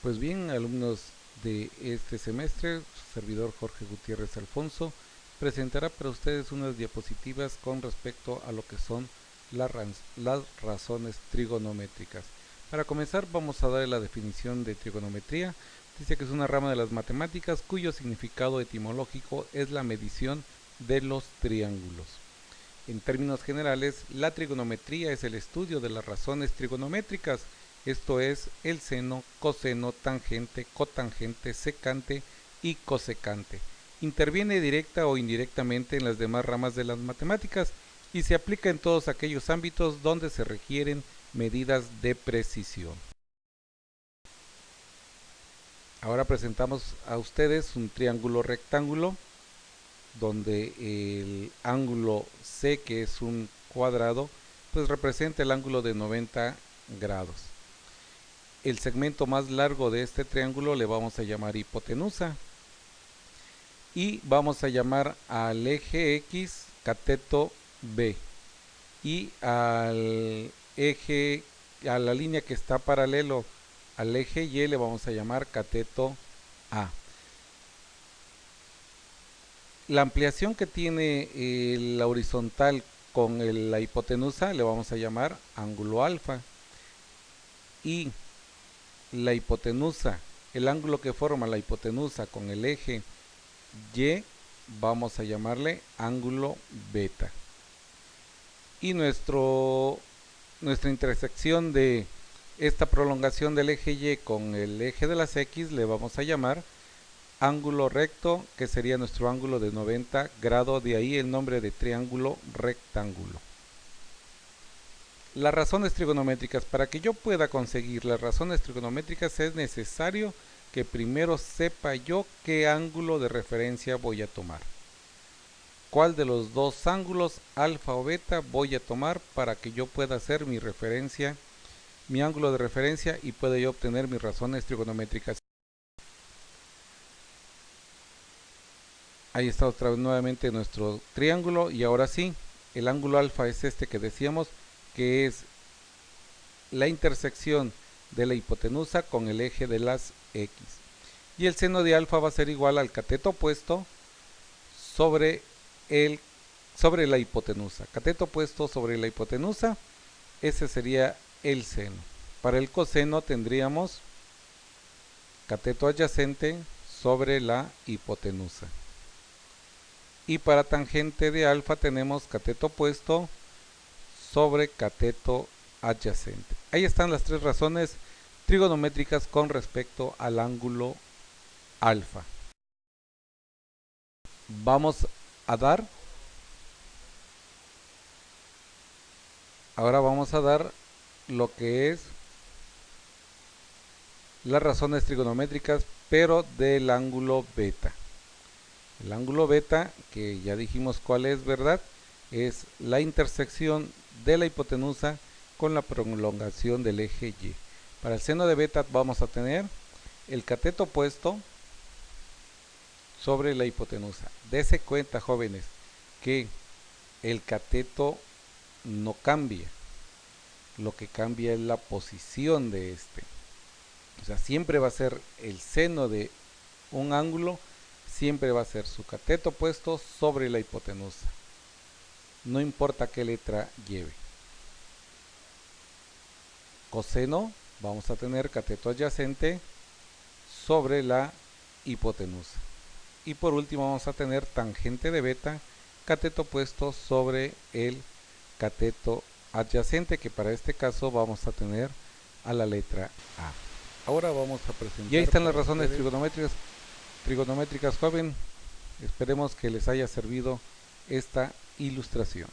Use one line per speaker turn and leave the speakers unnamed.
Pues bien, alumnos de este semestre, su servidor Jorge Gutiérrez Alfonso presentará para ustedes unas diapositivas con respecto a lo que son las razones trigonométricas. Para comenzar vamos a dar la definición de trigonometría. Dice que es una rama de las matemáticas cuyo significado etimológico es la medición de los triángulos. En términos generales, la trigonometría es el estudio de las razones trigonométricas, esto es, el seno, coseno, tangente, cotangente, secante y cosecante. Interviene directa o indirectamente en las demás ramas de las matemáticas y se aplica en todos aquellos ámbitos donde se requieren medidas de precisión. Ahora presentamos a ustedes un triángulo rectángulo donde el ángulo C, que es un cuadrado, pues representa el ángulo de 90 grados. El segmento más largo de este triángulo le vamos a llamar hipotenusa y vamos a llamar al eje X cateto B y al eje, a la línea que está paralelo al eje Y le vamos a llamar cateto A. La ampliación que tiene la horizontal con la hipotenusa le vamos a llamar ángulo alfa, y la hipotenusa, el ángulo que forma la hipotenusa con el eje Y, vamos a llamarle ángulo beta. Y nuestra intersección de esta prolongación del eje Y con el eje de las X le vamos a llamar ángulo recto, que sería nuestro ángulo de 90 grados, de ahí el nombre de triángulo rectángulo. Las razones trigonométricas. Para que yo pueda conseguir las razones trigonométricas es necesario que primero sepa yo qué ángulo de referencia voy a tomar. ¿Cuál de los dos ángulos, alfa o beta, voy a tomar para que yo pueda hacer mi referencia, mi ángulo de referencia, y pueda yo obtener mis razones trigonométricas? Ahí está otra vez nuevamente nuestro triángulo, y ahora sí, el ángulo alfa es este que decíamos, que es la intersección de la hipotenusa con el eje de las X. Y el seno de alfa va a ser igual al cateto opuesto sobre la hipotenusa. Cateto opuesto sobre la hipotenusa, ese sería el seno. Para el coseno tendríamos cateto adyacente sobre la hipotenusa. Y para tangente de alfa tenemos cateto opuesto sobre cateto adyacente. Ahí están las tres razones trigonométricas con respecto al ángulo alfa. Ahora vamos a dar lo que es las razones trigonométricas, pero del ángulo beta. El ángulo beta, que ya dijimos cuál es, ¿verdad? Es la intersección de la hipotenusa con la prolongación del eje Y. Para el seno de beta vamos a tener el cateto opuesto sobre la hipotenusa. Dese cuenta, jóvenes, que el cateto no cambia. Lo que cambia es la posición de este. O sea, siempre va a ser el seno de un ángulo, siempre va a ser su cateto opuesto sobre la hipotenusa. No importa qué letra lleve. Coseno, vamos a tener cateto adyacente sobre la hipotenusa. Y por último vamos a tener tangente de beta, cateto opuesto sobre el cateto adyacente, que para este caso vamos a tener a la letra A. Ahora vamos a presentar. Y ahí están las razones trigonométricas, joven. Esperemos que les haya servido esta ilustración.